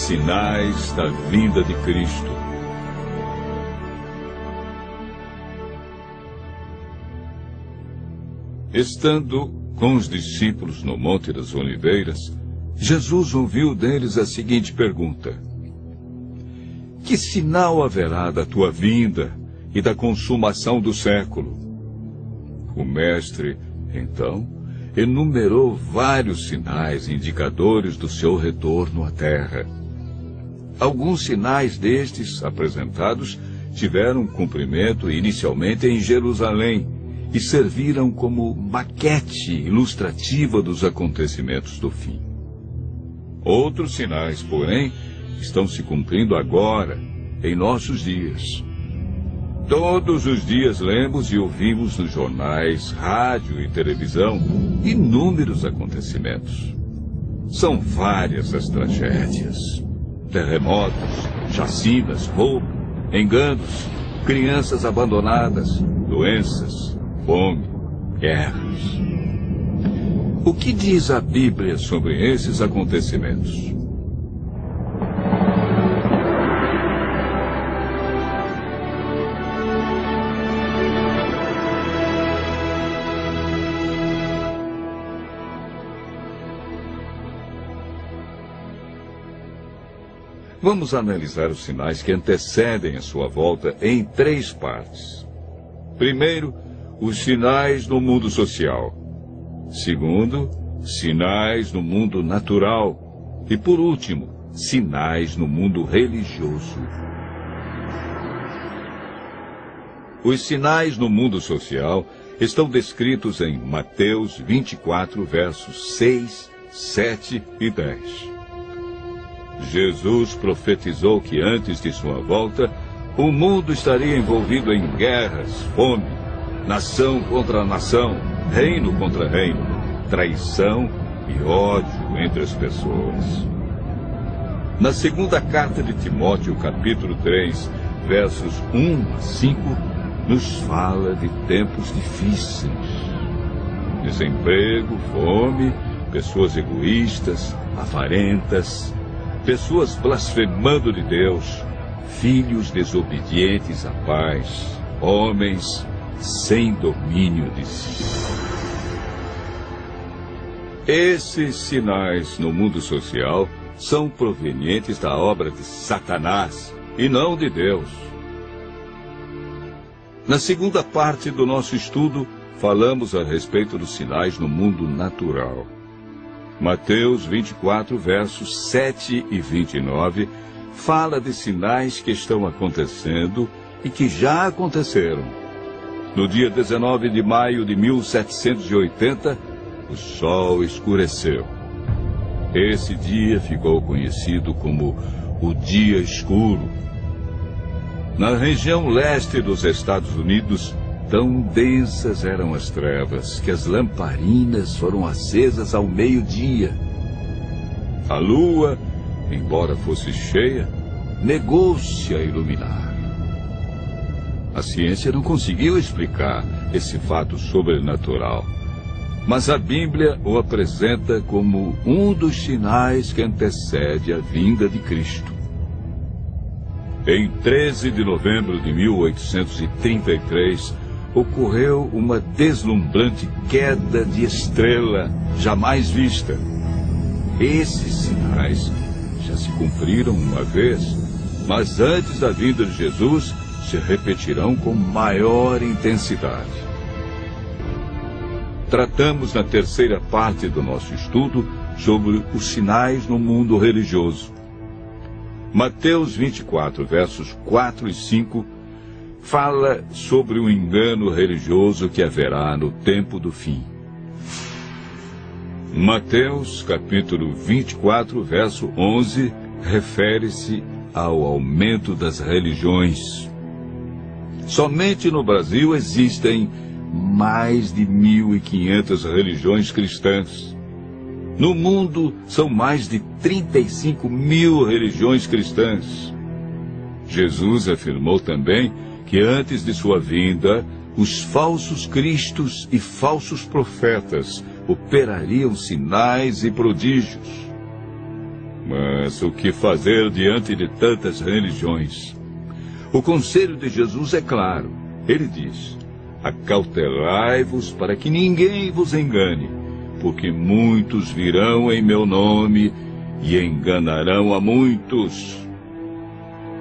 Sinais da vinda de Cristo. Estando com os discípulos no Monte das Oliveiras, Jesus ouviu deles a seguinte pergunta: que sinal haverá da tua vinda e da consumação do século? O mestre, então, enumerou vários sinais indicadores do seu retorno à terra. Alguns sinais destes apresentados tiveram cumprimento inicialmente em Jerusalém e serviram como maquete ilustrativa dos acontecimentos do fim. Outros sinais, porém, estão se cumprindo agora, em nossos dias. Todos os dias lemos e ouvimos nos jornais, rádio e televisão inúmeros acontecimentos. São várias as tragédias: terremotos, chacinas, roubo, enganos, crianças abandonadas, doenças, fome, guerras. O que diz a Bíblia sobre esses acontecimentos? Vamos analisar os sinais que antecedem a sua volta em 3 partes. Primeiro, os sinais no mundo social. Segundo, sinais no mundo natural. E, por último, sinais no mundo religioso. Os sinais no mundo social estão descritos em Mateus 24, versos 6, 7 e 10. Jesus profetizou que antes de sua volta, o mundo estaria envolvido em guerras, fome, nação contra nação, reino contra reino, traição e ódio entre as pessoas. Na segunda carta de Timóteo, capítulo 3, versos 1 a 5, nos fala de tempos difíceis. Desemprego, fome, pessoas egoístas, avarentas, pessoas blasfemando de Deus, filhos desobedientes à paz, homens sem domínio de si. Esses sinais no mundo social são provenientes da obra de Satanás e não de Deus. Na segunda parte do nosso estudo, falamos a respeito dos sinais no mundo natural. Mateus 24, versos 7 e 29, fala de sinais que estão acontecendo e que já aconteceram. No dia 19 de maio de 1780, o sol escureceu. Esse dia ficou conhecido como o Dia Escuro. Na região leste dos Estados Unidos, tão densas eram as trevas que as lamparinas foram acesas ao meio-dia. A lua, embora fosse cheia, negou-se a iluminar. A ciência não conseguiu explicar esse fato sobrenatural, mas a Bíblia o apresenta como um dos sinais que antecede a vinda de Cristo. Em 13 de novembro de 1833, ocorreu uma deslumbrante queda de estrela jamais vista. Esses sinais já se cumpriram uma vez, mas antes da vinda de Jesus se repetirão com maior intensidade. Tratamos na terceira parte do nosso estudo sobre os sinais no mundo religioso. Mateus 24, versos 4 e 5, fala sobre o engano religioso que haverá no tempo do fim. Mateus, capítulo 24, verso 11, refere-se ao aumento das religiões. Somente no Brasil existem mais de 1.500 religiões cristãs. No mundo, são mais de 35.000 religiões cristãs. Jesus afirmou também que antes de sua vinda, os falsos cristos e falsos profetas operariam sinais e prodígios. Mas o que fazer diante de tantas religiões? O conselho de Jesus é claro. Ele diz: acautelai-vos para que ninguém vos engane, porque muitos virão em meu nome e enganarão a muitos.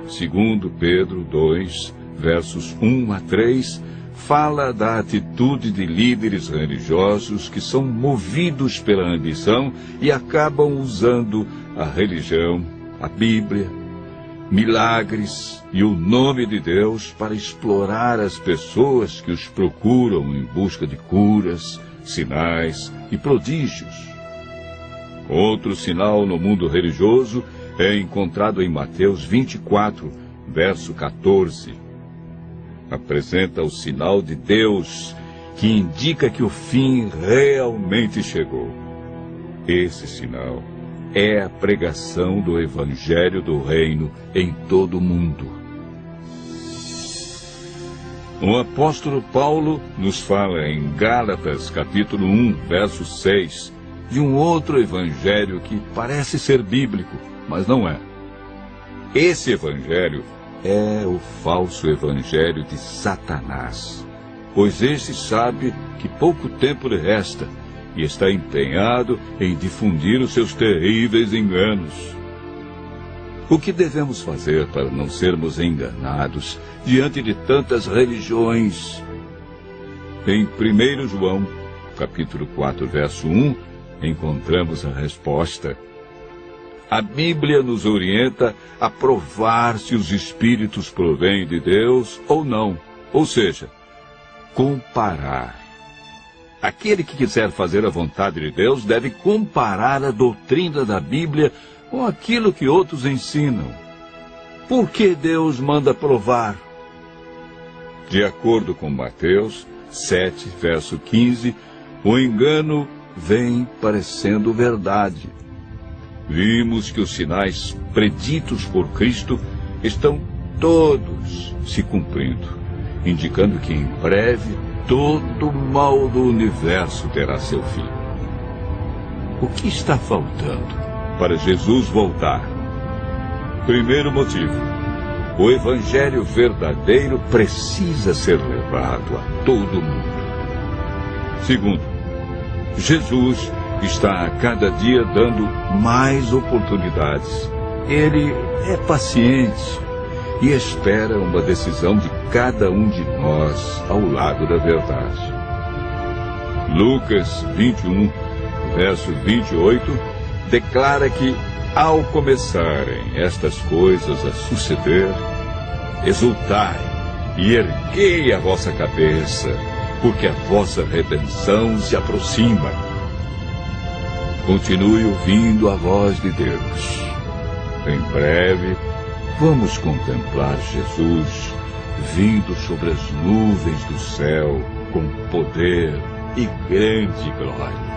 Segundo Pedro 2, versos 1 a 3, fala da atitude de líderes religiosos que são movidos pela ambição e acabam usando a religião, a Bíblia, milagres e o nome de Deus para explorar as pessoas que os procuram em busca de curas, sinais e prodígios. Outro sinal no mundo religioso é encontrado em Mateus 24, verso 14. Apresenta o sinal de Deus, que indica que o fim realmente chegou. Esse sinal é a pregação do Evangelho do Reino em todo o mundo. O apóstolo Paulo nos fala em Gálatas, capítulo 1, verso 6, de um outro evangelho que parece ser bíblico, mas não é. Esse evangelho é o falso evangelho de Satanás, pois este sabe que pouco tempo lhe resta e está empenhado em difundir os seus terríveis enganos. O que devemos fazer para não sermos enganados diante de tantas religiões? Em 1 João, capítulo 4, verso 1, encontramos a resposta. A Bíblia nos orienta a provar se os espíritos provêm de Deus ou não, ou seja, comparar. Aquele que quiser fazer a vontade de Deus deve comparar a doutrina da Bíblia com aquilo que outros ensinam. Por que Deus manda provar? De acordo com Mateus 7, verso 15, o engano vem parecendo verdade. Vimos que os sinais preditos por Cristo estão todos se cumprindo, indicando que em breve todo o mal do universo terá seu fim. O que está faltando para Jesus voltar? Primeiro motivo: o Evangelho verdadeiro precisa ser levado a todo mundo. Segundo, Jesus está a cada dia dando mais oportunidades. Ele é paciente e espera uma decisão de cada um de nós ao lado da verdade. Lucas 21, verso 28, declara que, ao começarem estas coisas a suceder, exultai e erguei a vossa cabeça, porque a vossa redenção se aproxima. Continue ouvindo a voz de Deus. Em breve, vamos contemplar Jesus vindo sobre as nuvens do céu com poder e grande glória.